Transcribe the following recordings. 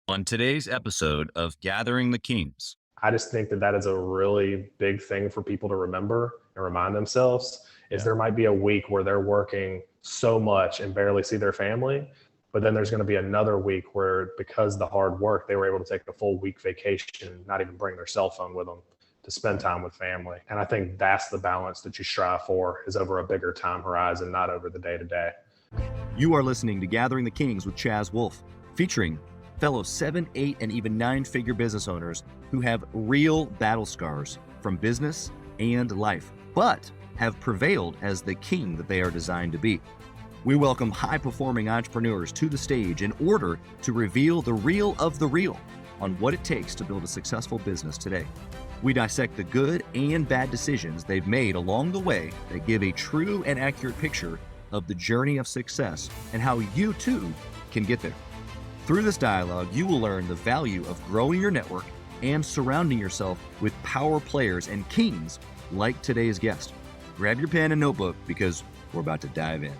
On today's episode of Gathering the Kings. I just think that is a really big thing for people to remember and remind themselves is there might be a week where they're working so much and barely see their family, but then there's going to be another week where because of the hard work, they were able to take a full week vacation, not even bring their cell phone with them to spend time with family. And I think that's the balance that you strive for is over a bigger time horizon, not over the day to day. You are listening to Gathering the Kings with Chaz Wolfe, featuring fellow 7, 8, and even 9-figure business owners who have real battle scars from business and life, but have prevailed as the king that they are designed to be. We welcome high-performing entrepreneurs to the stage in order to reveal the real of the real on what it takes to build a successful business today. We dissect the good and bad decisions they've made along the way that give a true and accurate picture of the journey of success and how you too can get there. Through this dialogue, you will learn the value of growing your network and surrounding yourself with power players and kings like today's guest. Grab your pen and notebook because we're about to dive in.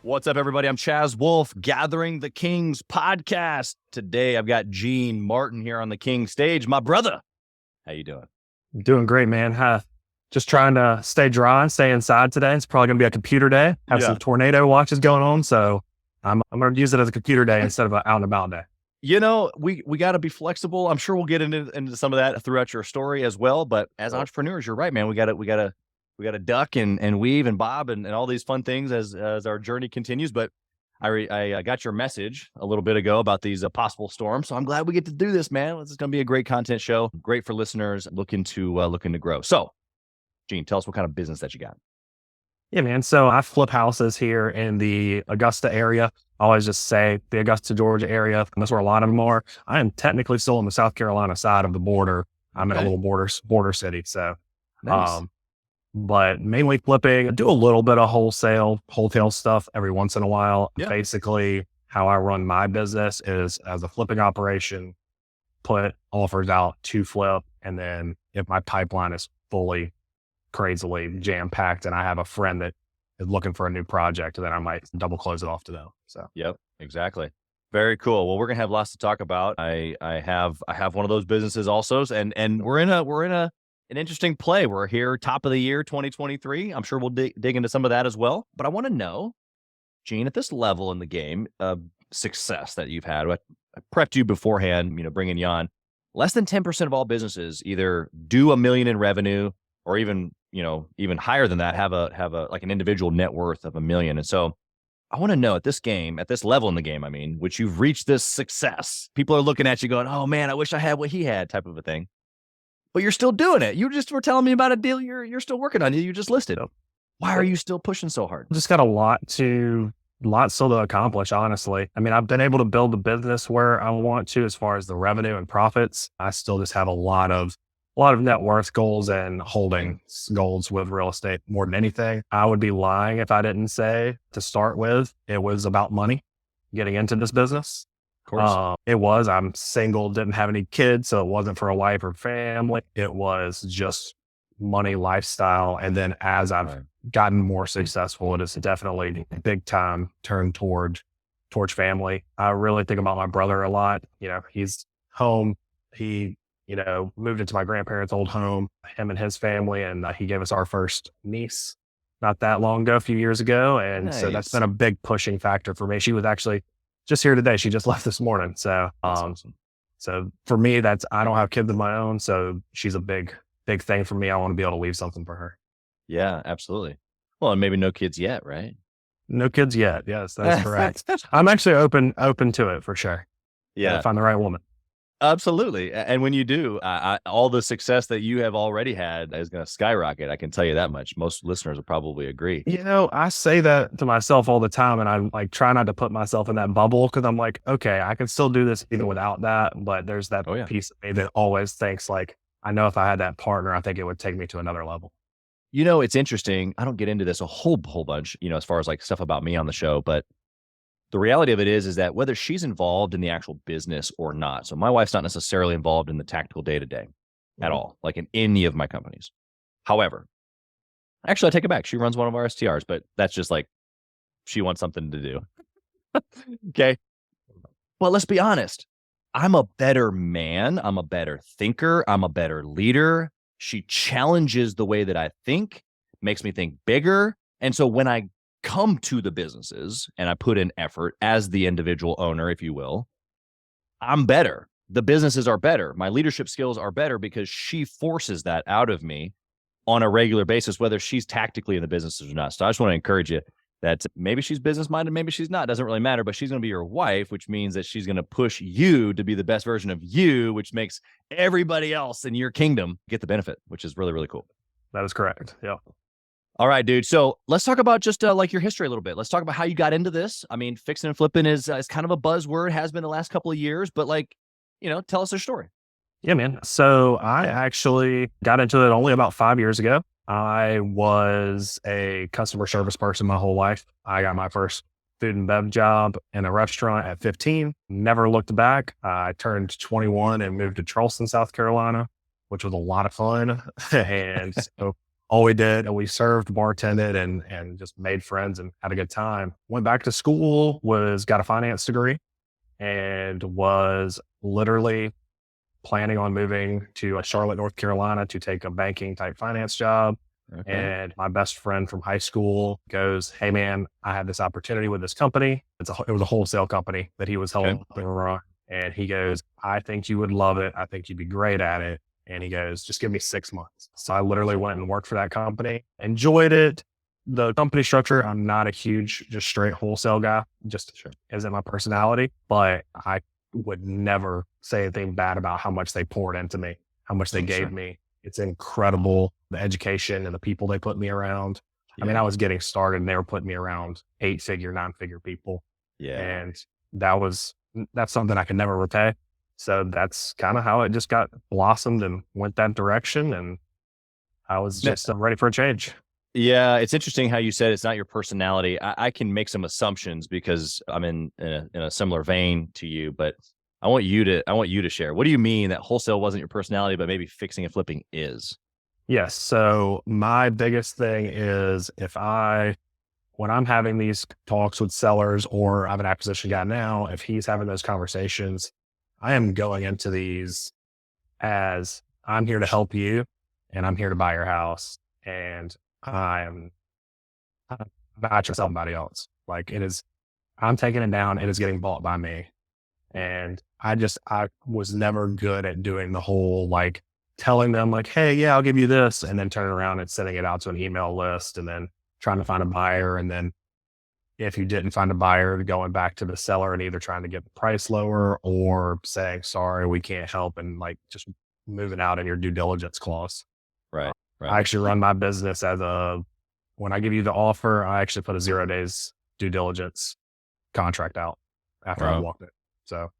What's up, everybody? I'm Chaz Wolfe, Gathering the Kings podcast. Today, I've got Gene Martin here on the King stage. My brother, how you doing? Doing great, man. Just trying to stay dry and stay inside today. It's probably going to be a computer day. Have some tornado watches going on, so I'm going to use it as a computer day instead of an out and about day. You know, we got to be flexible. I'm sure we'll get into some of that throughout your story as well. But as entrepreneurs, you're right, man. We got to duck and weave and bob and all these fun things as our journey continues. But I got your message a little bit ago about these possible storms. So I'm glad we get to do this, man. This is going to be a great content show. Great for listeners looking to grow. So, Gene, tell us what kind of business that you got. Yeah, man. So I flip houses here in the Augusta area. I always just say the Augusta, Georgia area. That's where a lot of them are. I am technically still on the South Carolina side of the border. I'm in a little border city. So, nice. But mainly flipping. I do a little bit of wholesale stuff every once in a while. Yeah. Basically, how I run my business is as a flipping operation, put offers out to flip. And then if my pipeline is fully crazily jam-packed and I have a friend that is looking for a new project, then I might double close it off to them. So yep, exactly. Very cool. Well, we're gonna have lots to talk about. I have one of those businesses also, and we're in an interesting play. We're here top of the year 2023. I'm sure we'll dig into some of that as well. But I want to know, Gene, at this level in the game of success that you've had, I prepped you beforehand, bringing you on. Less than 10% of all businesses either do $1 million in revenue or even higher than that, have a like an individual net worth of $1 million. And so I want to know at this level in the game, which you've reached this success, people are looking at you going, oh man, I wish I had what he had, type of a thing. But you're still doing it. You just were telling me about a deal you're still working on. You just listed. Why are you still pushing so hard? Just got a lot still to accomplish, honestly. I've been able to build the business where I want to as far as the revenue and profits. I still just have a lot of net worth goals and holding goals with real estate more than anything. I would be lying if I didn't say to start with, it was about money getting into this business. Of course. It was. I'm single, didn't have any kids, so it wasn't for a wife or family. It was just money, lifestyle. And then as I've gotten more successful, it is definitely a big time turn towards family. I really think about my brother a lot. He's home. He moved into my grandparents' old home, him and his family, and he gave us our first niece not that long ago, a few years ago. And so that's been a big pushing factor for me. She was actually just here today. She just left this morning. So, awesome. So for me, I don't have kids of my own. So she's a big thing for me. I want to be able to leave something for her. Yeah, absolutely. Well, and maybe no kids yet, right? No kids yet. Yes, that's correct. I'm actually open to it for sure. Yeah. Find the right woman. Absolutely. And when you do, all the success that you have already had is going to skyrocket. I can tell you that much. Most listeners will probably agree. I say that to myself all the time, and I try not to put myself in that bubble because I'm like, okay, I can still do this even without that. But there's that piece of me that always thinks like, I know if I had that partner, I think it would take me to another level. It's interesting. I don't get into this a whole bunch, as far as like stuff about me on the show, but the reality of it is that whether she's involved in the actual business or not. So my wife's not necessarily involved in the tactical day-to-day at all, like in any of my companies. However, actually I take it back. She runs one of our STRs, but that's just like, she wants something to do. Okay. But let's be honest. I'm a better man. I'm a better thinker. I'm a better leader. She challenges the way that I think, makes me think bigger. And so when I come to the businesses and I put in effort as the individual owner, if you will, I'm better. The businesses are better. My leadership skills are better because she forces that out of me on a regular basis, whether she's tactically in the businesses or not. So I just want to encourage you that maybe she's business minded, maybe she's not. It doesn't really matter, but she's going to be your wife, which means that she's going to push you to be the best version of you, which makes everybody else in your kingdom get the benefit, which is really, really cool. That is correct. Yeah. All right, dude. So let's talk about just like your history a little bit. Let's talk about how you got into this. I mean, fixing and flipping is kind of a buzzword, has been the last couple of years, but like, tell us your story. Yeah, man. So I actually got into it only about 5 years ago. I was a customer service person my whole life. I got my first food and bev job in a restaurant at 15. Never looked back. I turned 21 and moved to Charleston, South Carolina, which was a lot of fun. And so all we did, we served, bartended, and just made friends and had a good time. Went back to school, got a finance degree, and was literally planning on moving to Charlotte, North Carolina to take a banking type finance job. Okay. And my best friend from high school goes, "Hey man, I have this opportunity with this company." It was a wholesale company that he was helping run. And he goes, "I think you would love it. I think you'd be great at it." And he goes, "Just give me 6 months." So I literally went and worked for that company, enjoyed it. The company structure, I'm not a huge, just straight wholesale guy, just isn't my personality, but I would never say anything bad about how much they poured into me, how much they gave me. It's incredible. The education and the people they put me around. Yeah. I mean, I was getting started and they were putting me around 8-figure, 9-figure people. Yeah. And that's something I could never repay. So that's kind of how it just got blossomed and went that direction. And I was just ready for a change. Yeah, it's interesting how you said it's not your personality. I can make some assumptions because I'm in a similar vein to you, but I want you to share. What do you mean that wholesale wasn't your personality, but maybe fixing and flipping is? Yes. So my biggest thing is when I'm having these talks with sellers, or I'm an acquisition guy now, if he's having those conversations, I am going into these as I'm here to help you and I'm here to buy your house. And I'm not just somebody else. Like I'm taking it down. It is getting bought by me. And I was never good at doing the whole, like telling them like, "Hey, yeah, I'll give you this." And then turning around and sending it out to an email list and then trying to find a buyer. And then if you didn't find a buyer, going back to the seller and either trying to get the price lower or saying, "Sorry, we can't help," and like just moving out in your due diligence clause. Right. I actually run my business when I give you the offer, I actually put a 0 days due diligence contract out after I walked it. So,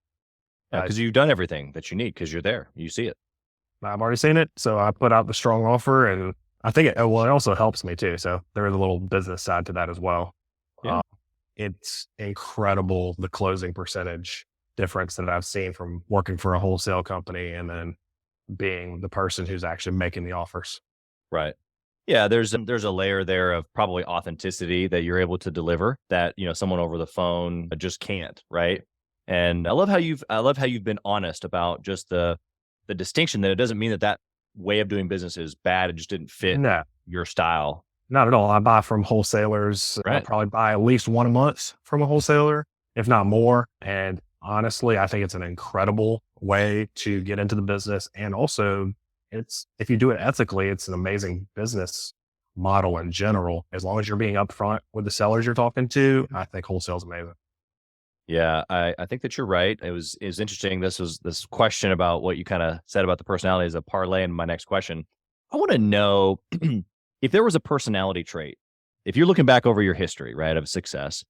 because you've done everything that you need because you're there, you see it. I've already seen it. So I put out the strong offer, and I think it also helps me too. So there is a little business side to that as well. Yeah. It's incredible, the closing percentage difference that I've seen from working for a wholesale company and then being the person who's actually making the offers. Right. Yeah. There's a layer there of probably authenticity that you're able to deliver that, someone over the phone just can't. Right. And I love how you've been honest about just the distinction that it doesn't mean that way of doing business is bad. It just didn't fit your style. Not at all. I buy from wholesalers. Right. I probably buy at least one a month from a wholesaler, if not more. And honestly, I think it's an incredible way to get into the business. And also, if you do it ethically, it's an amazing business model in general. As long as you're being upfront with the sellers you're talking to, I think wholesale is amazing. Yeah, I think that you're right. It was interesting. This question about what you kind of said about the personality is a parlay in my next question. I want to know if there was a personality trait, if you're looking back over your history, right, of success,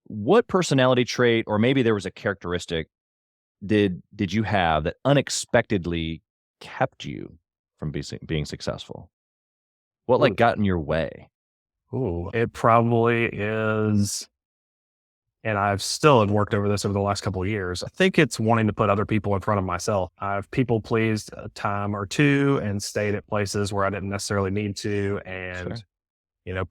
what personality trait, or maybe there was a characteristic did you have that unexpectedly kept you from being successful? What got in your way? It probably is, and I've still worked over this over the last couple of years. I think it's wanting to put other people in front of myself. I've people pleased a time or two and stayed at places where I didn't necessarily need to, and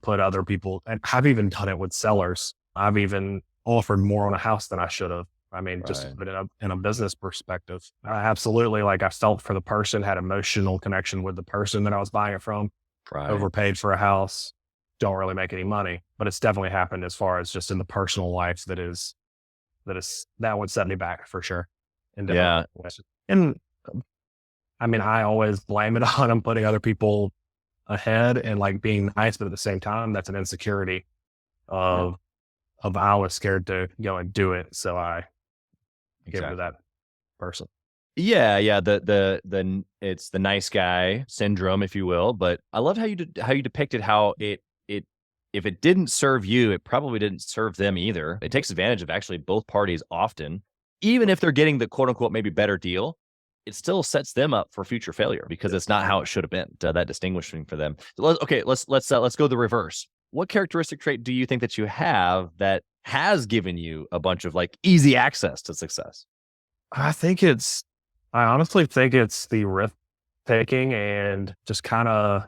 put other people. And I've even done it with sellers. I've even offered more on a house than I should have I mean, just to Right. put it up in a business perspective, I absolutely, like, I felt for the person, had emotional connection with the person that I was buying it from, Right. overpaid for a house, don't really make any money, but it's definitely happened as far as just in the personal life that would set me back for sure. In different Yeah. ways. And I mean, I always blame it on them putting other people ahead and like being nice, but at the same time, that's an insecurity Yeah. of I was scared to go and do it, so I give it to Exactly. that person. Yeah, yeah. It's the nice guy syndrome, if you will. But I love how you depicted how it if it didn't serve you, it probably didn't serve them either. It takes advantage of actually both parties often, even if they're getting the quote unquote maybe better deal. It still sets them up for future failure because it's not how it should have been. That distinguishing for them. So let's go the reverse. What characteristic trait do you think that you have that has given you a bunch of like easy access to success? I think I honestly think it's the risk taking and just kind of,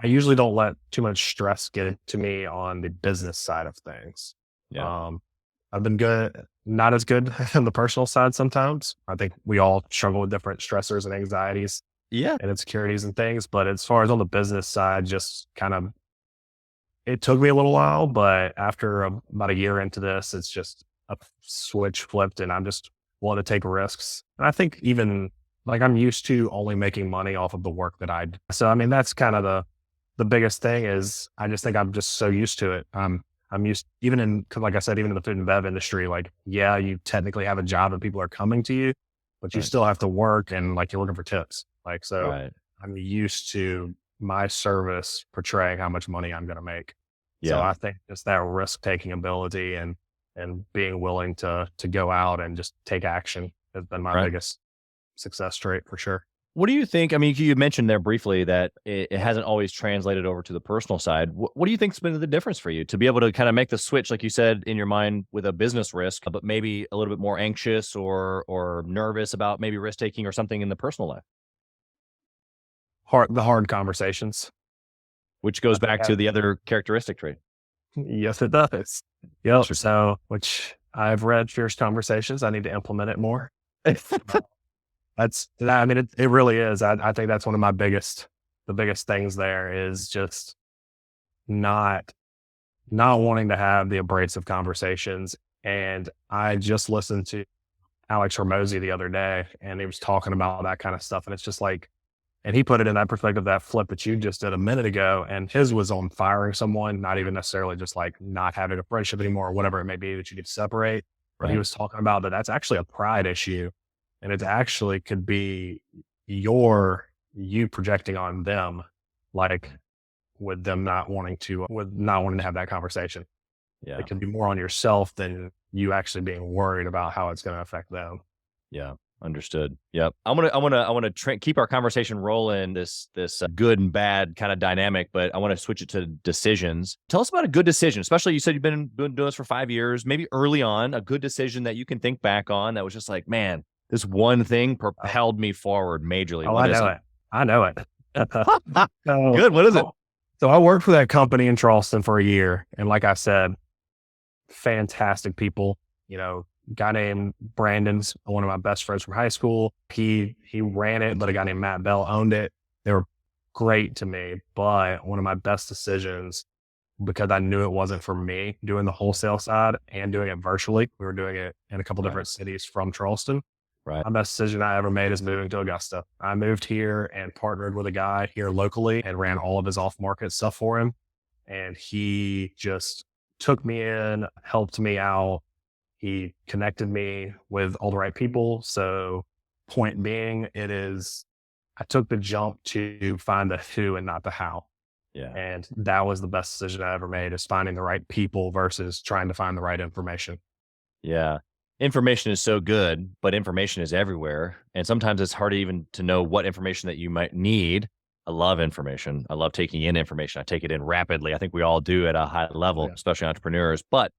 I usually don't let too much stress get into me on the business side of things. Yeah. Um, I've been good, not as good on the personal side sometimes. I think we all struggle with different stressors and anxieties Yeah. and insecurities and things. But as far as on the business side, just kind of, it took me a little while, but after about a year into this, it's just a switch flipped and I'm just willing to take risks. And I think even like I'm used to only making money off of the work that I do. So, I mean, that's kind of the biggest thing is I just think I'm just so used to it. I'm used, even in, 'cause like I said, even in the food and bev industry, like, yeah, you technically have a job and people are coming to you, but you Right. still have to work and like you're looking for tips. Like, so Right. I'm used to my service portraying how much money I'm going to make. So Yeah. I think just that risk taking ability and being willing to go out and just take action has been my Right. biggest success trait for sure. What do you think? I mean, you mentioned there briefly that it hasn't always translated over to the personal side. What do you think's been the difference for you to be able to kind of make the switch, like you said, in your mind with a business risk, but maybe a little bit more anxious or nervous about maybe risk taking or something in the personal life, The hard conversations. which I goes think back to the other characteristic trait. yes, it does. Yep. Sure. So, which I've read Fierce Conversations. I need to implement it more. I mean, it really is. I think that's one of the biggest things there is just not, not wanting to have the abrasive conversations. And I just listened to Alex Hormozy the other day and he was talking about that kind of stuff. And it's just like, and he put it in that perspective, that flip that you just did a minute ago. And his was on firing someone, not even necessarily just like not having a friendship anymore or whatever it may be that you need to separate. But he Right. was talking about that that's actually a pride issue. And it actually could be you projecting on them, like with them with not wanting to have that conversation. Yeah. It can be more on yourself than you actually being worried about how it's going to affect them. Yeah. Understood. Yep. Keep our conversation rolling. This good and bad kind of dynamic, but I want to switch it to decisions. Tell us about a good decision, especially you said you've been doing this for 5 years. Maybe early on, a good decision that you can think back on that was just like, man, this one thing propelled me forward majorly. Oh, What I is know it? it. I know it. So, Good. What is it? so I worked for that company in Charleston for a year. And like I said, fantastic people, guy named Brandon's one of my best friends from high school. He ran it, but a guy named Matt Bell owned it. They were great to me, but one of my best decisions because I knew it wasn't for me doing the wholesale side and doing it virtually. We were doing it in a couple different cities from Charleston. Right. My best decision I ever made is moving to Augusta. I moved here and partnered with a guy here locally and ran all of his off-market stuff for him. And he just took me in, helped me out. He connected me with all the right people. So point being, I took the jump to find the who and not the how. Yeah. And that was the best decision I ever made is finding the right people versus trying to find the right information. Yeah. Information is so good, but information is everywhere. And sometimes it's hard even to know what information that you might need. I love information. I love taking in information. I take it in rapidly. I think we all do at a high level, especially entrepreneurs. But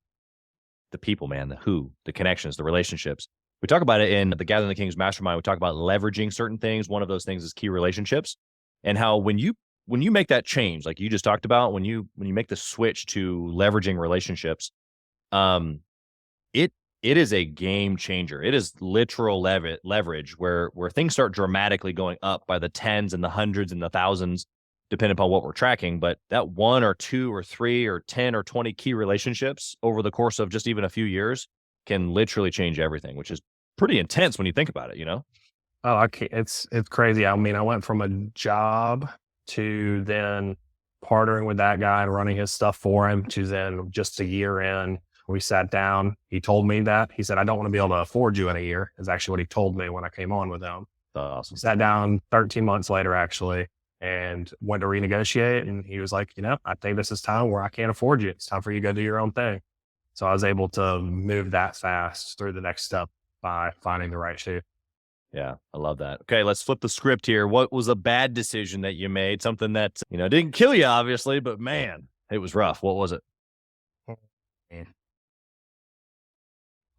the people, man, the who, the connections, the relationships. We talk about it in the Gathering the Kings Mastermind. We talk about leveraging certain things. One of those things is key relationships, and how when you make that change, like you just talked about, when you make the switch to leveraging relationships, it it is a game changer. It is literal leverage where things start dramatically going up by the tens and the hundreds and the thousands, depending upon what we're tracking. But that 1 or 2 or 3 or 10 or 20 key relationships over the course of just even a few years can literally change everything, which is pretty intense when you think about it, you know? Oh, I can't, it's crazy. I mean, I went from a job to then partnering with that guy and running his stuff for him to then just a year in, we sat down. He told me that. He said, I don't want to be able to afford you in a year, is actually what he told me when I came on with him. Awesome. Sat down 13 months later, actually, and went to renegotiate. And he was like, I think this is time where I can't afford you. It's time for you to go do your own thing. So I was able to move that fast through the next step by finding the right shoe. Yeah, I love that. Okay, let's flip the script here. What was a bad decision that you made? Something that, didn't kill you, obviously, but man, it was rough. What was it?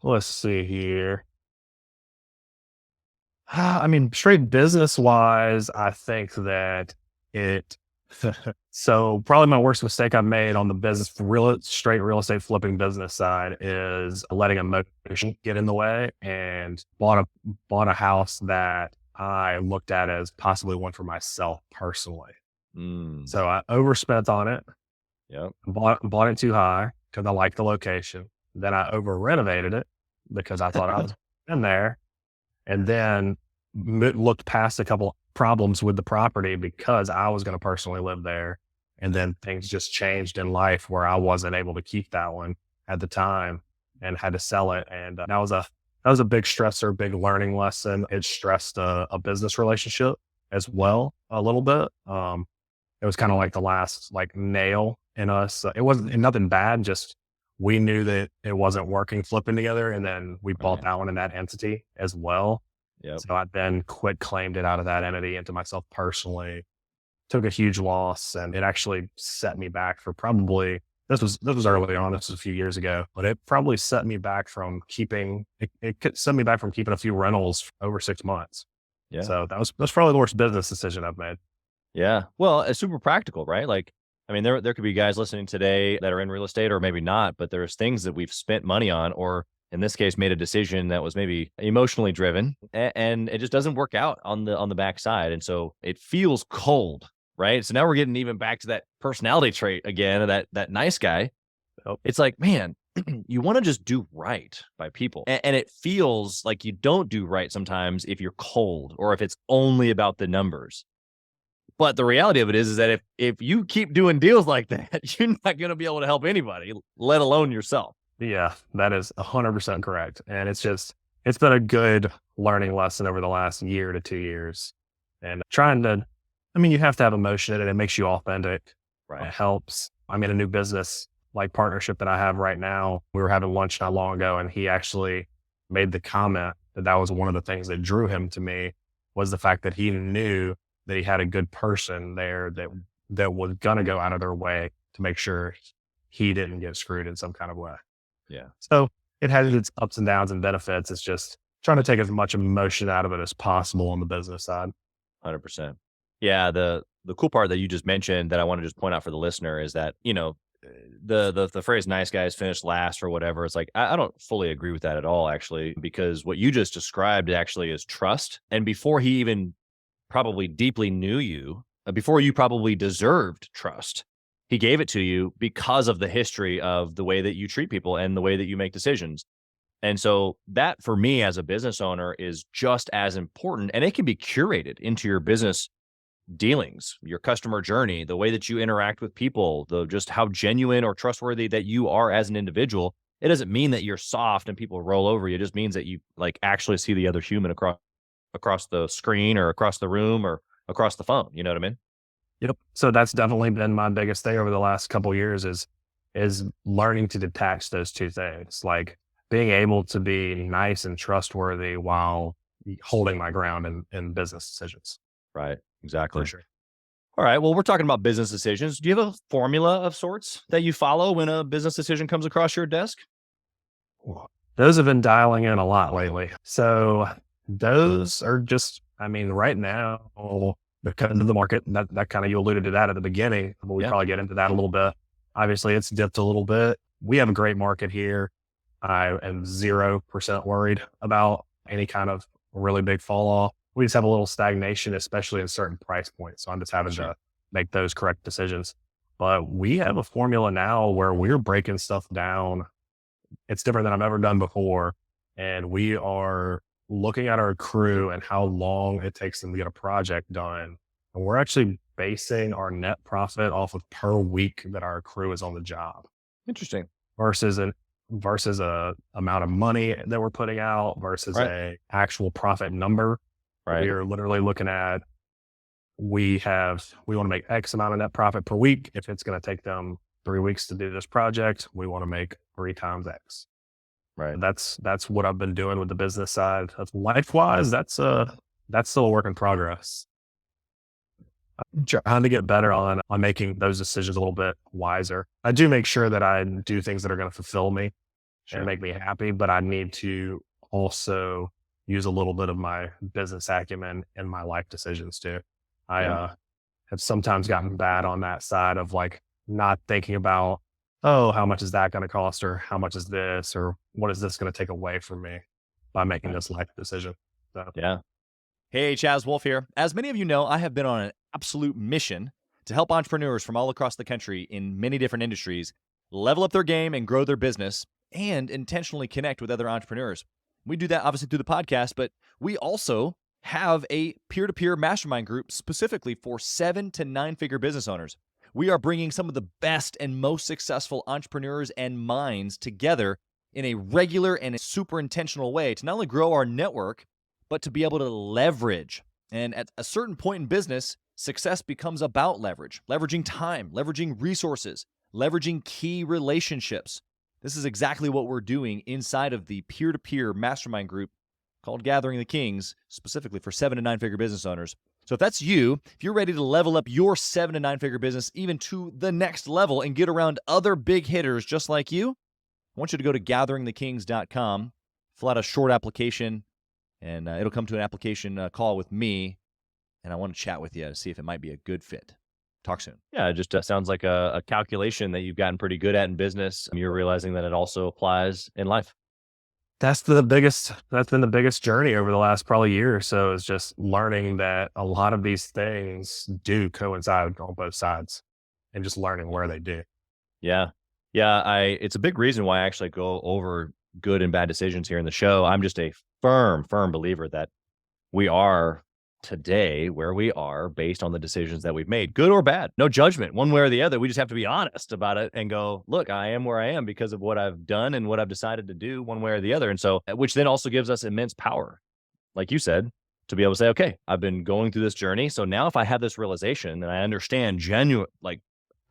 Let's see here. I mean, straight business wise, I think that so probably my worst mistake I've made on the straight real estate flipping business side is letting emotion get in the way, and bought a house that I looked at as possibly one for myself personally. So I overspent on it. Yeah. Bought it too high because I liked the location. Then I over renovated it because I thought I was in there, and then looked past a couple problems with the property because I was going to personally live there. And then things just changed in life where I wasn't able to keep that one at the time and had to sell it. And that was a big stressor, big learning lesson. It stressed a business relationship as well a little bit. It was kind of like the last nail in us. It wasn't nothing bad. Just we knew that it wasn't working flipping together. And then we bought that one in that entity as well. Yep. So I then claimed it out of that entity into myself personally, took a huge loss, and it actually set me back for probably, this was early on, this was a few years ago, but it probably set me back from keeping a few rentals over 6 months. Yeah. So that's probably the worst business decision I've made. Yeah. Well, it's super practical, right? There could be guys listening today that are in real estate or maybe not, but there's things that we've spent money on, or in this case, made a decision that was maybe emotionally driven, and it just doesn't work out on the backside. And so it feels cold, right? So now we're getting even back to that personality trait again, that nice guy. It's like, man, you want to just do right by people. And it feels like you don't do right sometimes if you're cold or if it's only about the numbers. But the reality of it is that if you keep doing deals like that, you're not going to be able to help anybody, let alone yourself. Yeah, that is 100% correct. And it's been a good learning lesson over the last year to 2 years. And you have to have emotion in it. It makes you authentic. Right. It helps. I'm in a new business partnership that I have right now. We were having lunch not long ago, and he actually made the comment that was one of the things that drew him to me, was the fact that he knew that he had a good person there that was going to go out of their way to make sure he didn't get screwed in some kind of way. Yeah. So it has its ups and downs and benefits. It's just trying to take as much emotion out of it as possible on the business side. 100%. Yeah. The cool part that you just mentioned that I want to just point out for the listener is that, the phrase nice guys finish last or whatever. It's like, I don't fully agree with that at all, actually, because what you just described actually is trust. And before he even probably deeply knew you, before you probably deserved trust, he gave it to you because of the history of the way that you treat people and the way that you make decisions. And so that, for me as a business owner, is just as important. And it can be curated into your business dealings, your customer journey, the way that you interact with people, just how genuine or trustworthy that you are as an individual. It doesn't mean that you're soft and people roll over you. It just means that you actually see the other human across the screen or across the room or across the phone. You know what I mean? Yep. So that's definitely been my biggest thing over the last couple of years is learning to detach those two things, like being able to be nice and trustworthy while holding my ground in business decisions. Right. Exactly. For sure. All right. Well, we're talking about business decisions. Do you have a formula of sorts that you follow when a business decision comes across your desk? Those have been dialing in a lot lately. So those are just, right now, because of the market, that kind of, you alluded to that at the beginning, but we probably get into that a little bit. Obviously, it's dipped a little bit. We have a great market here. I am 0% worried about any kind of really big fall off. We just have a little stagnation, especially in certain price points. So I'm just having to make those correct decisions. But we have a formula now where we're breaking stuff down. It's different than I've ever done before. And we are looking at our crew and how long it takes them to get a project done. And we're actually basing our net profit off of per week that our crew is on the job Interesting. versus a amount of money that we're putting out versus a actual profit number. Right. We are literally looking at, we want to make X amount of net profit per week. If it's going to take them 3 weeks to do this project, we want to make 3 times X. Right. That's what I've been doing with the business side. That's life-wise, that's still a work in progress. I'm trying to get better on making those decisions a little bit wiser. I do make sure that I do things that are going to fulfill me and make me happy, but I need to also use a little bit of my business acumen in my life decisions too. I have sometimes gotten bad on that side of like not thinking about, oh, how much is that going to cost, or how much is this, or what is this going to take away from me by making this life decision. So. Yeah. Hey, Chaz Wolfe here. As many of you know, I have been on an absolute mission to help entrepreneurs from all across the country in many different industries level up their game and grow their business and intentionally connect with other entrepreneurs. We do that obviously through the podcast, but we also have a peer-to-peer mastermind group specifically for 7 to 9 figure business owners. We are bringing some of the best and most successful entrepreneurs and minds together in a regular and a super intentional way to not only grow our network, but to be able to leverage. And at a certain point in business, success becomes about leverage, leveraging time, leveraging resources, leveraging key relationships. This is exactly what we're doing inside of the peer-to-peer mastermind group called Gathering the Kings, specifically for 7 to 9 figure business owners. So if that's you, if you're ready to level up your 7 to 9 figure business even to the next level and get around other big hitters just like you, I want you to go to gatheringthekings.com, fill out a short application, and it'll come to an application call with me, and I want to chat with you to see if it might be a good fit. Talk soon. Yeah, it just sounds like a calculation that you've gotten pretty good at in business. You're realizing that it also applies in life. That's been the biggest journey over the last probably year or so, is just learning that a lot of these things do coincide on both sides and just learning where they do. Yeah. Yeah. It's a big reason why I actually go over good and bad decisions here in the show. I'm just a firm believer that we are today where we are based on the decisions that we've made, good or bad, no judgment one way or the other. We just have to be honest about it and go, look, I am where I am because of what I've done and what I've decided to do one way or the other. And so, which then also gives us immense power, like you said, to be able to say, okay, I've been going through this journey. So now if I have this realization and I understand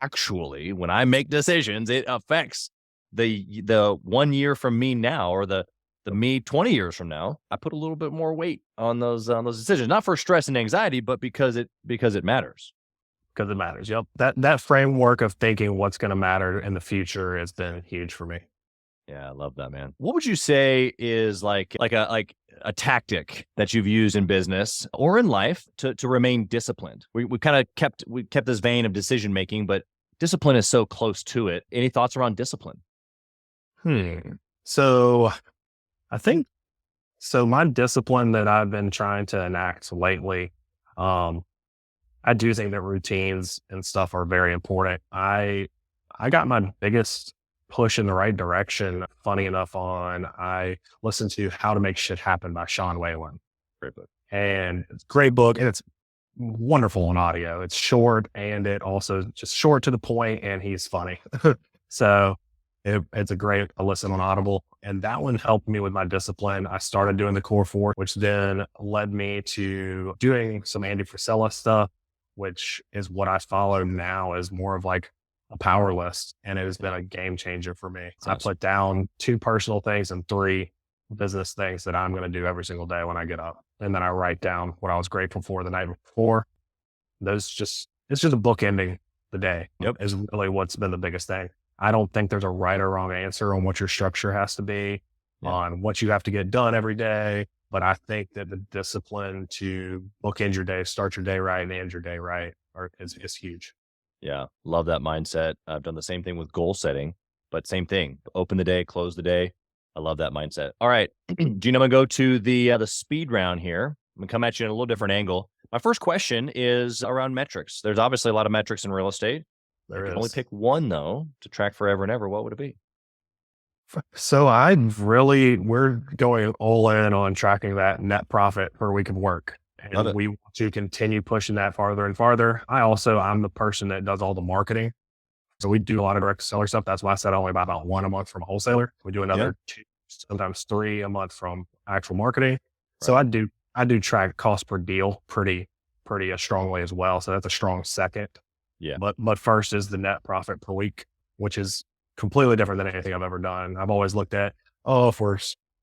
actually when I make decisions, it affects the 1 year from me now, or the me 20 years from now, I put a little bit more weight on those decisions, not for stress and anxiety, but because it matters. Because it matters. Yep. That framework of thinking what's going to matter in the future has been huge for me. Yeah, I love that, man. What would you say is like a tactic that you've used in business or in life to remain disciplined? We kind of kept this vein of decision making, but discipline is so close to it. Any thoughts around discipline? So I think, my discipline that I've been trying to enact lately, I do think that routines and stuff are very important. I got my biggest push in the right direction, funny enough, I listened to How to Make Shit Happen by Sean Whalen. Great book. And it's a great book, and it's wonderful on audio. It's short, and it also just short to the point, and he's funny. So it's a great listen on Audible. And that one helped me with my discipline. I started doing the Core 4, which then led me to doing some Andy Frisella stuff, which is what I follow now as more of like a power list. And it has been a game changer for me. So I put down 2 personal things and 3 business things that I'm going to do every single day when I get up. And then I write down what I was grateful for the night before. It's just a bookending the day. Yep. Is really what's been the biggest thing. I don't think there's a right or wrong answer on what your structure has to be, on what you have to get done every day. But I think that the discipline to bookend your day, start your day right, and end your day right is huge. Yeah. Love that mindset. I've done the same thing with goal setting, but same thing. Open the day, close the day. I love that mindset. All right, Gene, I'm gonna go to the speed round here. I'm gonna come at you in a little different angle. My first question is around metrics. There's obviously a lot of metrics in real estate. There You can is. only pick one though to track forever and ever. What would it be? So we're going all in on tracking that net profit per week of work. Love And it. we want to continue pushing that farther and farther. I'm the person that does all the marketing. So we do a lot of direct seller stuff. That's why I said I only buy about one a month from a wholesaler. We do another two, sometimes three a month from actual marketing. So I do track cost per deal pretty strongly as well. So that's a strong second. Yeah. But first is the net profit per week, which is completely different than anything I've ever done. I've always looked at, if we're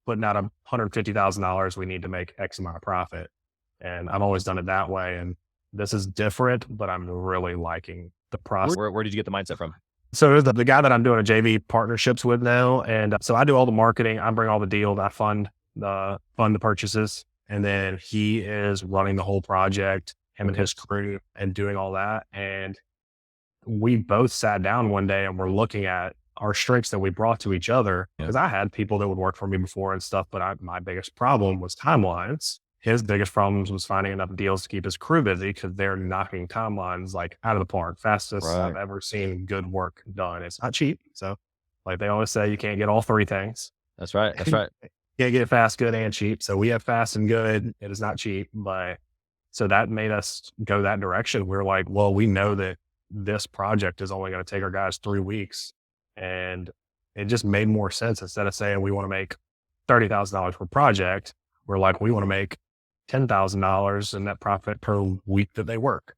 putting out $150,000, we need to make X amount of profit. And I've always done it that way. And this is different, but I'm really liking the process. Where did you get the mindset from? So the guy that I'm doing a JV partnerships with now, and so I do all the marketing, I bring all the deals, I fund the purchases, and then he is running the whole project, him and his crew, and doing all that. And we both sat down one day and we're looking at our strengths that we brought to each other, because I had people that would work for me before and stuff, but my biggest problem was timelines. His biggest problems was finding enough deals to keep his crew busy, because they're knocking timelines like out of the park. Fastest I've ever seen good work done. It's not cheap. So like they always say, you can't get all three things. That's right. That's right. Can't get fast, good, and cheap. So we have fast and good. It is not cheap, but so that made us go that direction. We're like, well, we know that this project is only going to take our guys 3 weeks. And it just made more sense. Instead of saying we want to make $30,000 per project, we're like, we want to make $10,000 in net profit per week that they work.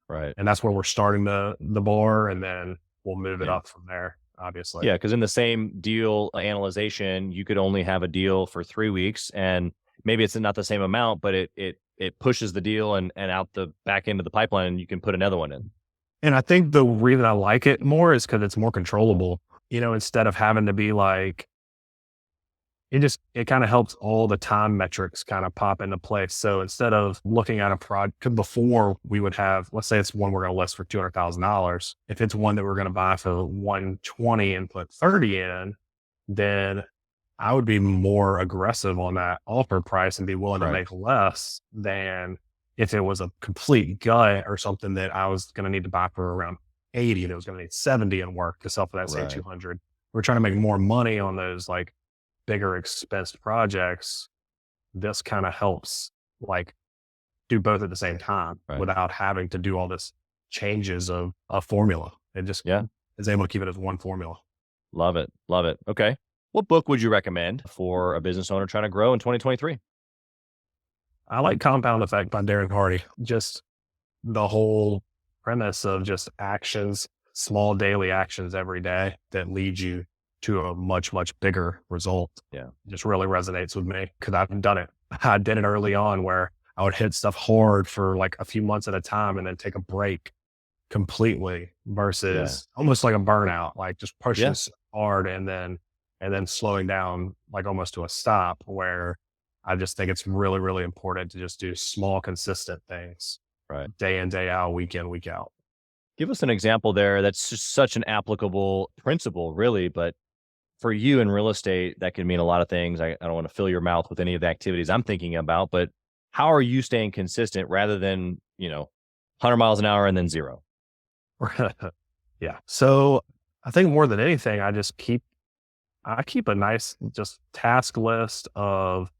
Right. And that's where we're starting the bar, and then we'll move it up from there, obviously. Yeah. Because in the same deal analyzation, you could only have a deal for 3 weeks, and maybe it's not the same amount, but it pushes the deal and out the back end of the pipeline, and you can put another one in. And I think the reason I like it more is because it's more controllable, instead of having to be like, it kind of helps all the time metrics kind of pop into place. So instead of looking at a project, before we would have, let's say it's one we're going to list for $200,000. If it's one that we're going to buy for $120 and put 30 in, then I would be more aggressive on that offer price and be willing to make less than if it was a complete gut or something that I was going to need to buy for around 80 and it was going to need 70 in work to sell for that same 200. We're trying to make more money on those like bigger expense projects. This kind of helps like do both at the same time without having to do all this changes of a formula. It just is able to keep it as one formula. Love it. Love it. Okay. What book would you recommend for a business owner trying to grow in 2023? I like Compound Effect by Darren Hardy. Just the whole premise of just actions, small daily actions every day that lead you to a much, much bigger result. Yeah. Just really resonates with me because I've done it. I did it early on where I would hit stuff hard for like a few months at a time and then take a break completely versus almost like a burnout, like just pushing hard and then slowing down like almost to a stop, where I just think it's really, really important to just do small, consistent things day in, day out, week in, week out. Give us an example there. That's just such an applicable principle, really. But for you in real estate, that can mean a lot of things. I don't want to fill your mouth with any of the activities I'm thinking about, but how are you staying consistent rather than, 100 miles an hour and then zero? Yeah. So I think more than anything, I keep a nice just task list of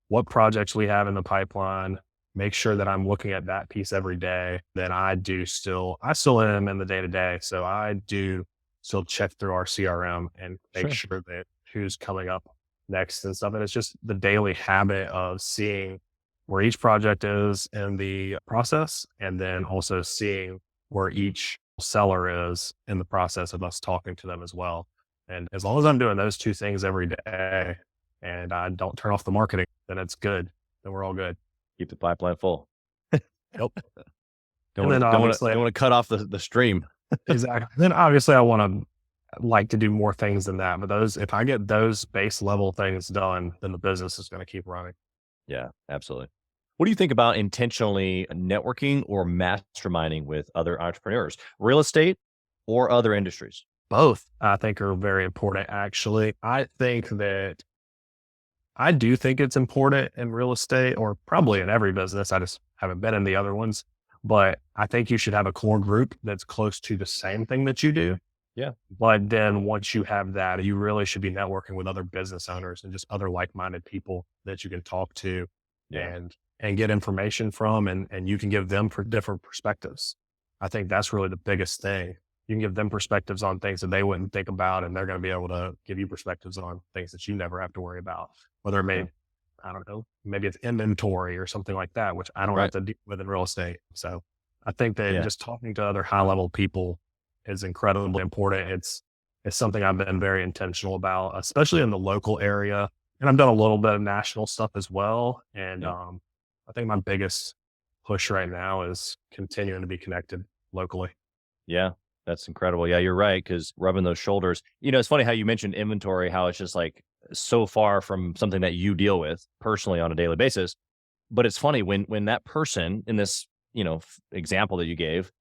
what projects we have in the pipeline, make sure that I'm looking at that piece every day. Then I still am in the day to day. So I do still check through our CRM and make sure that who's coming up next and stuff. And it's just the daily habit of seeing where each project is in the process, and then also seeing where each seller is in the process of us talking to them as well. And as long as I'm doing those two things every day and I don't turn off the marketing, then it's good. Then we're all good. Keep the pipeline full. Nope. Don't want to cut off the stream. Exactly. Then obviously I want to do more things than that. But if I get those base level things done, then the business is going to keep running. Yeah, absolutely. What do you think about intentionally networking or masterminding with other entrepreneurs, real estate or other industries? Both, I think, are very important, actually. I think that I do think it's important in real estate, or probably in every business. I just haven't been in the other ones, but I think you should have a core group that's close to the same thing that you do. Yeah. But then once you have that, you really should be networking with other business owners and just other like-minded people that you can talk to Yeah. and get information from, and you can give them for different perspectives. I think that's really the biggest thing. You can give them perspectives on things that they wouldn't think about, and they're going to be able to give you perspectives on things that you never have to worry about. Whether it may, I don't know, maybe it's inventory or something like that, which I don't have to deal with in real estate. So I think that just talking to other high-level people is incredibly important. It's something I've been very intentional about, especially in the local area. And I've done a little bit of national stuff as well. And I think my biggest push right now is continuing to be connected locally. Yeah, that's incredible. Yeah, you're right. Because rubbing those shoulders, it's funny how you mentioned inventory, how it's just like so far from something that you deal with personally on a daily basis. But it's funny when that person in this, example that you gave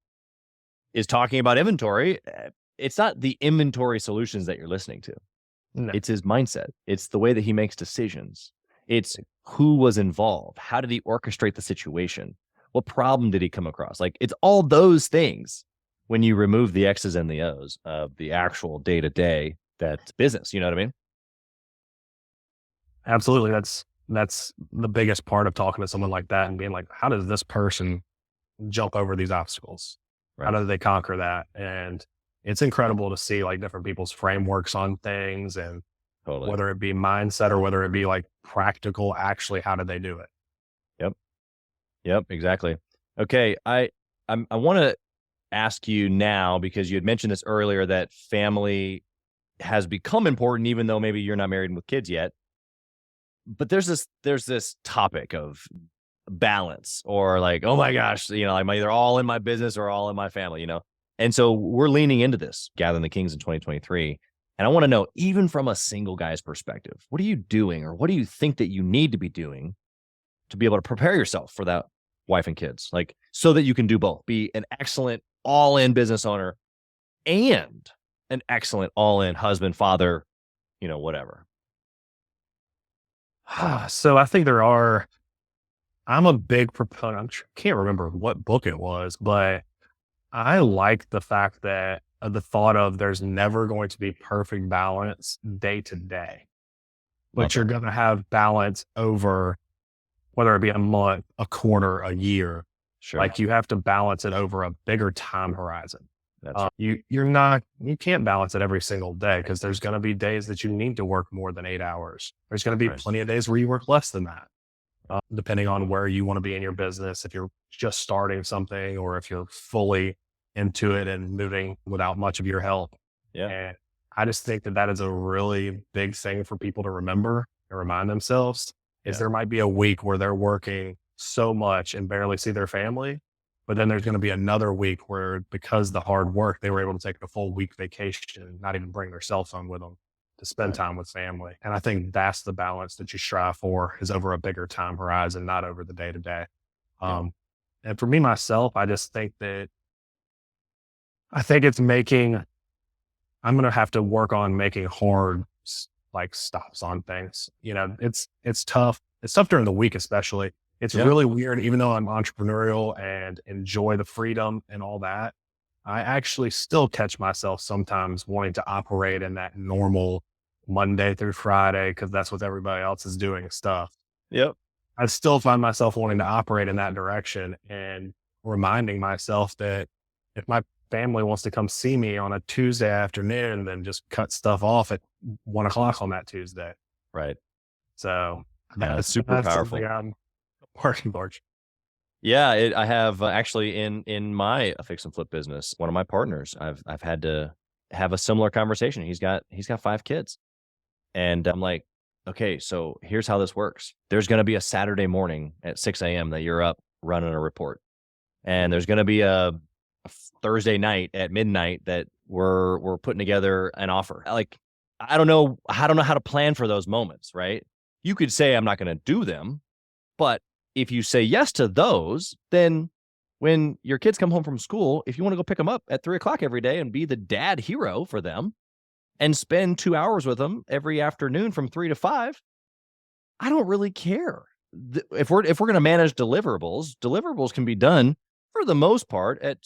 is talking about inventory, it's not the inventory solutions that you're listening to. No. It's his mindset. It's the way that he makes decisions. It's who was involved. How did he orchestrate the situation? What problem did he come across? Like, it's all those things when you remove the X's and the O's of the actual day-to-day that's business. You know what I mean? Absolutely. That's the biggest part of talking to someone like that and being like, how does this person jump over these obstacles? How do they conquer that? And it's incredible to see like different people's frameworks on things, and whether it be mindset or whether it be like practical, actually, how do they do it? Yep, exactly. Okay. I want to ask you now, because you had mentioned this earlier, that family has become important, even though maybe you're not married with kids yet. But there's this topic of balance, or like, oh my gosh, I'm either all in my business or all in my family, And so we're leaning into this, Gathering the Kings in 2023. And I want to know, even from a single guy's perspective, what are you doing, or what do you think that you need to be doing to be able to prepare yourself for that wife and kids? Like, so that you can do both, be an excellent all-in business owner and an excellent all-in husband, father, whatever. So I think I'm a big proponent. I can't remember what book it was, but I like the fact that the thought of there's never going to be perfect balance day to day, but you're going to have balance over whether it be a month, a quarter, a year. Sure. Like, you have to balance it over a bigger time horizon. That's You can't balance it every single day, because there's going to be days that you need to work more than 8 hours. There's going to be plenty of days where you work less than that, depending on where you want to be in your business. If you're just starting something, or if you're fully into it and moving without much of your help. Yeah. And I just think that is a really big thing for people to remember and remind themselves, is there might be a week where they're working so much and barely see their family. But then there's going to be another week where, because the hard work, they were able to take a full week vacation, not even bring their cell phone with them to spend time with family. And I think that's the balance that you strive for, is over a bigger time horizon, not over the day to day. And for me, myself, I just think that I'm going to have to work on making hard stops on things. It's tough. It's tough during the week, especially. It's really weird. Even though I'm entrepreneurial and enjoy the freedom and all that, I actually still catch myself sometimes wanting to operate in that normal Monday through Friday, because that's what everybody else is doing stuff. Yep. I still find myself wanting to operate in that direction, and reminding myself that if my family wants to come see me on a Tuesday afternoon, then just cut stuff off at 1:00 on that Tuesday. Right. So that's super powerful. I'm working towards. Yeah, I have actually in my fix and flip business, one of my partners, I've had to have a similar conversation. He's got 5 kids, and I'm like, okay, so here's how this works. There's going to be a Saturday morning at 6 a.m. that you're up running a report, and there's going to be a Thursday night at midnight that we're putting together an offer. Like, I don't know how to plan for those moments, right? You could say I'm not going to do them, but if you say yes to those, then when your kids come home from school, if you want to go pick them up at 3:00 every day and be the dad hero for them and spend 2 hours with them every afternoon from 3 to 5, I don't really care. If we're going to manage deliverables can be done for the most part at,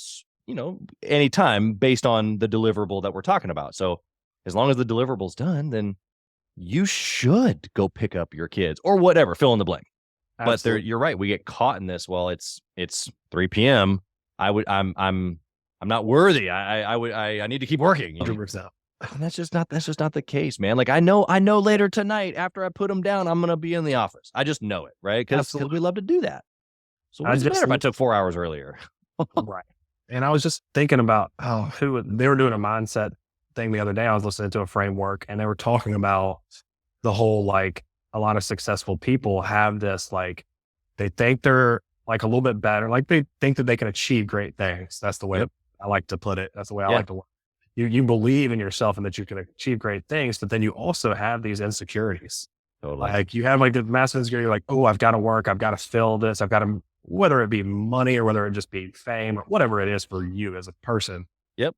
any time based on the deliverable that we're talking about. So as long as the deliverables done, then you should go pick up your kids or whatever, fill in the blank. Absolutely. But you're right. We get caught in this. Well, it's 3 p.m. I'm not worthy. I need to keep working. 100%. And that's just not the case, man. Like I know later tonight after I put them down, I'm gonna be in the office. I just know it, right? Because we love to do that. So what does it matter if I took 4 hours earlier? Right. And I was just thinking about they were doing a mindset thing the other day. I was listening to a framework and they were talking about the whole, like, a lot of successful people have this, like, they think they're like a little bit better. Like they think that they can achieve great things. That's the way I like to put it. That's the way I like to work. You believe in yourself and that you can achieve great things, but then you also have these insecurities. Totally. Like you have like the massive insecurity, like, oh, I've got to work. I've got to fill this. I've got to, whether it be money or whether it just be fame or whatever it is for you as a person. Yep.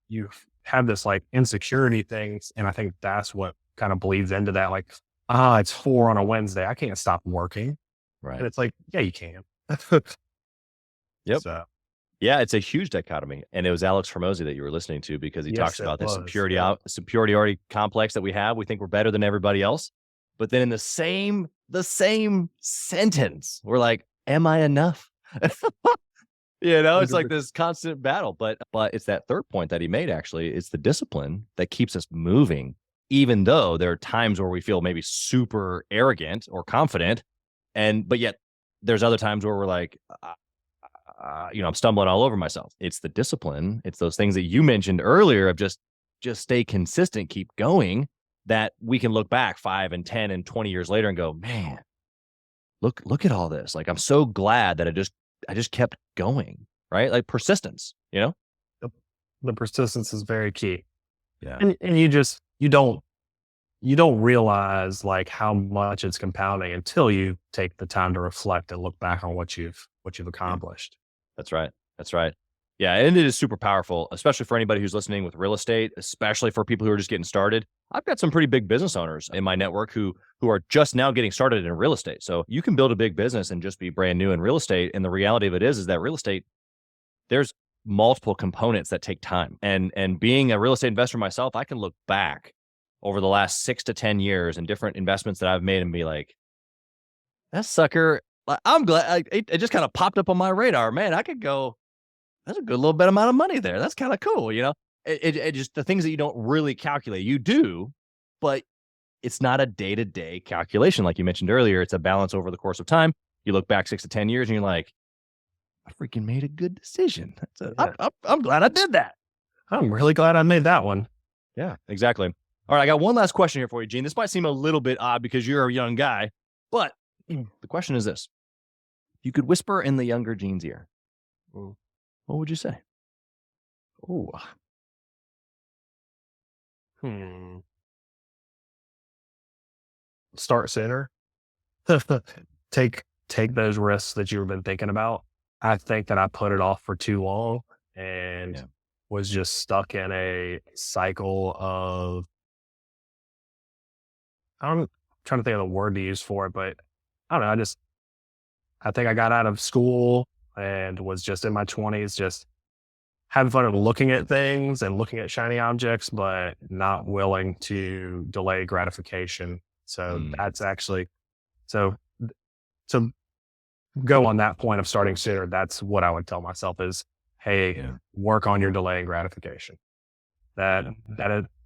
You have this like insecurity things. And I think that's what kind of bleeds into that. Like, it's 4 on a Wednesday. I can't stop working. Right. And it's like, yeah, you can. Yep. So. Yeah, it's a huge dichotomy. And it was Alex Hormozy that you were listening to because he talks about this superiority complex that we have. We think we're better than everybody else. But then in the same sentence, we're like, am I enough? It's like this constant battle. But it's that third point that he made, actually. It's the discipline that keeps us moving, even though there are times where we feel maybe super arrogant or confident. But yet there's other times where we're like, I'm stumbling all over myself. It's the discipline. It's those things that you mentioned earlier of just stay consistent, keep going, that we can look back 5 and 10 and 20 years later and go, man, look at all this. Like, I'm so glad that I just kept going, right? Like persistence, The persistence is very key. Yeah. And you don't realize like how much it's compounding until you take the time to reflect and look back on what you've accomplished. That's right. Yeah. And it is super powerful, especially for anybody who's listening with real estate, especially for people who are just getting started. I've got some pretty big business owners in my network who are just now getting started in real estate. So you can build a big business and just be brand new in real estate. And the reality of it is that real estate, there's multiple components that take time. And being a real estate investor myself, I can look back over the last 6 to 10 years and different investments that I've made and be like, that sucker, I'm glad it just kind of popped up on my radar. Man, I could go, that's a good little bit amount of money there. That's kind of cool. It just the things that you don't really calculate, you do, but it's not a day-to-day calculation. Like you mentioned earlier, it's a balance over the course of time. You look back 6 to 10 years and you're like, I freaking made a good decision. I'm glad I did that. I'm really glad I made that one. Yeah, exactly. All right, I got one last question here for you, Gene. This might seem a little bit odd because you're a young guy, but the question is this. You could whisper in the younger Gene's ear. What would you say? Ooh. Start sooner. Take those risks that you've been thinking about. I think that I put it off for too long and was just stuck in a cycle of, I'm trying to think of the word to use for it, but I don't know. I think I got out of school and was just in my 20s, just having fun and looking at things and looking at shiny objects, but not willing to delay gratification. So that's actually, so go on that point of starting sooner. That's what I would tell myself is, hey, work on your delay and gratification. That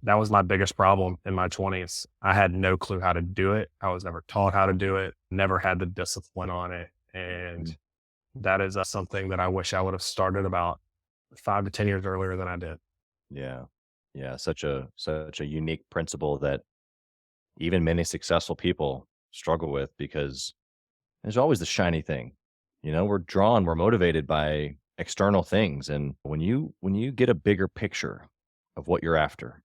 was my biggest problem in my 20s. I had no clue how to do it. I was never taught how to do it, never had the discipline on it. And that is something that I wish I would have started about 5 to 10 years earlier than I did. Yeah. Yeah. Such a unique principle that even many successful people struggle with because there's always the shiny thing. We're motivated by external things. And when you get a bigger picture of what you're after,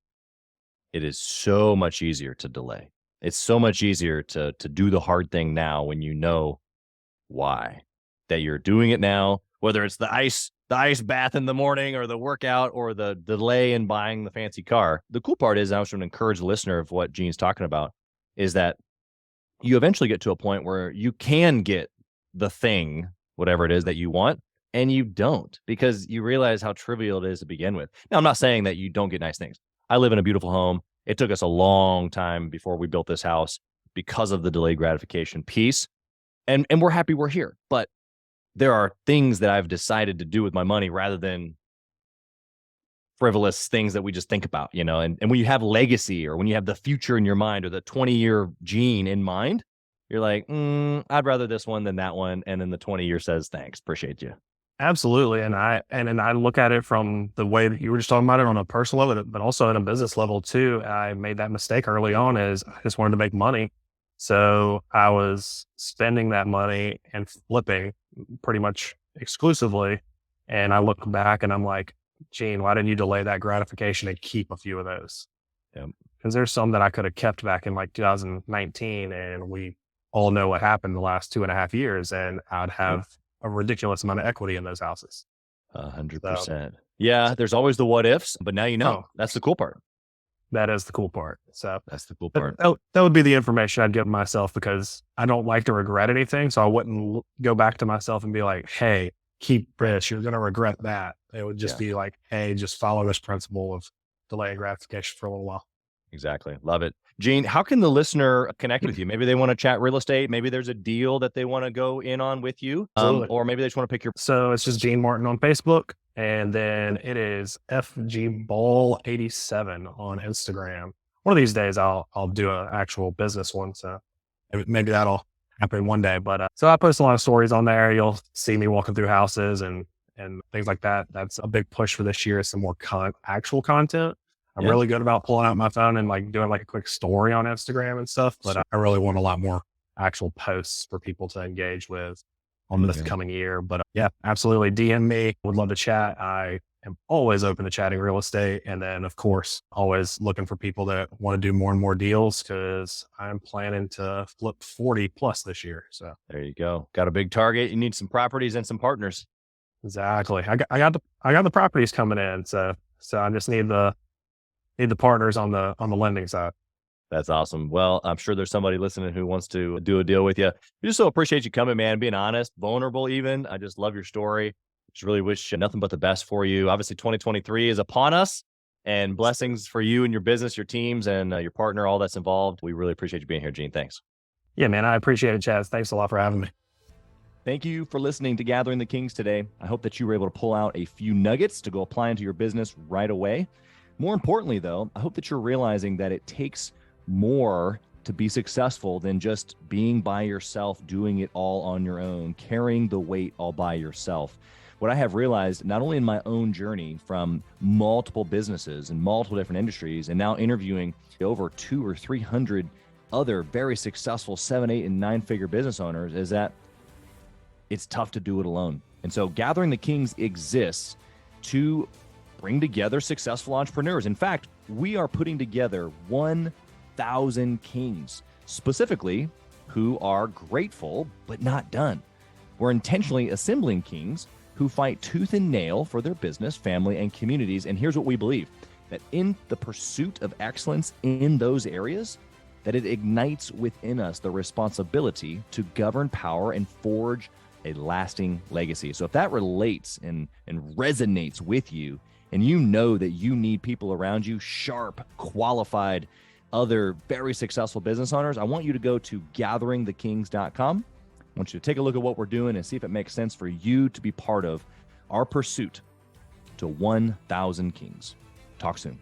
it is so much easier to delay. It's so much easier to do the hard thing now when you know why, that you're doing it now, whether it's the ice bath in the morning or the workout or the delay in buying the fancy car. The cool part is, I was going to encourage the listener of what Gene's talking about, is that you eventually get to a point where you can get the thing, whatever it is that you want, and you don't, because you realize how trivial it is to begin with. Now, I'm not saying that you don't get nice things. I live in a beautiful home. It took us a long time before we built this house because of the delayed gratification piece. And we're happy we're here. But there are things that I've decided to do with my money rather than frivolous things that we just think about, you know. And when you have legacy, or when you have the future in your mind, or the 20-year gene in mind, you're like, I'd rather this one than that one. And then the 20-year says, thanks, appreciate you. Absolutely. And I look at it from the way that you were just talking about it on a personal level, but also at a business level too. I made that mistake early on, is I just wanted to make money. So I was spending that money and flipping pretty much exclusively. And I look back and I'm like, Gene, why didn't you delay that gratification and keep a few of those? Yep. Because there's some that I could have kept back in like 2019, and we all know what happened the last 2.5 years, and I'd have a ridiculous amount of equity in those houses. 100%. Yeah, there's always the what ifs, but now you know. That's the cool part. That is the cool part. So that's the cool part. That would be the information I'd give myself, because I don't like to regret anything. So I wouldn't go back to myself and be like, hey, keep this, you're going to regret that. It would just be like, hey, just follow this principle of delaying gratification for a little while. Exactly. Love it. Gene, how can the listener connect with you? Maybe they want to chat real estate. Maybe there's a deal that they want to go in on with you. Or maybe they just want to pick your... So it's just Gene Martin on Facebook. And then it is FG Ball 87 on Instagram. One of these days I'll do an actual business one. So maybe that'll happen one day. But so I post a lot of stories on there. You'll see me walking through houses and things like that. That's a big push for this year, is some more actual content. I'm really good about pulling out my phone and like doing like a quick story on Instagram and stuff, but I really want a lot more actual posts for people to engage with on this coming year. But yeah, absolutely. DM me. Would love to chat. I am always open to chatting real estate. And then of course, always looking for people that want to do more and more deals, because I'm planning to flip 40 plus this year. So there you go. Got a big target. You need some properties and some partners. Exactly. I got the properties coming in. So I just need the partners on the lending side. That's awesome. Well, I'm sure there's somebody listening who wants to do a deal with you. We just so appreciate you coming, man, being honest, vulnerable even. I just love your story. Just really wish nothing but the best for you. Obviously, 2023 is upon us, and blessings for you and your business, your teams, and your partner, all that's involved. We really appreciate you being here, Gene. Thanks. Yeah, man, I appreciate it, Chaz. Thanks a lot for having me. Thank you for listening to Gathering the Kings today. I hope that you were able to pull out a few nuggets to go apply into your business right away. More importantly, though, I hope that you're realizing that it takes more to be successful than just being by yourself, doing it all on your own, carrying the weight all by yourself. What I have realized, not only in my own journey from multiple businesses and multiple different industries, and now interviewing over 200 or 300 other very successful 7, 8, and 9-figure business owners, is that it's tough to do it alone. And so Gathering the Kings exists to bring together successful entrepreneurs. In fact, we are putting together 1,000 kings, specifically who are grateful but not done. We're intentionally assembling kings who fight tooth and nail for their business, family, and communities. And here's what we believe, that in the pursuit of excellence in those areas, that it ignites within us the responsibility to govern power and forge a lasting legacy. So if that relates and resonates with you, and you know that you need people around you, sharp, qualified, other very successful business owners, I want you to go to gatheringthekings.com. I want you to take a look at what we're doing and see if it makes sense for you to be part of our pursuit to 1,000 kings. Talk soon.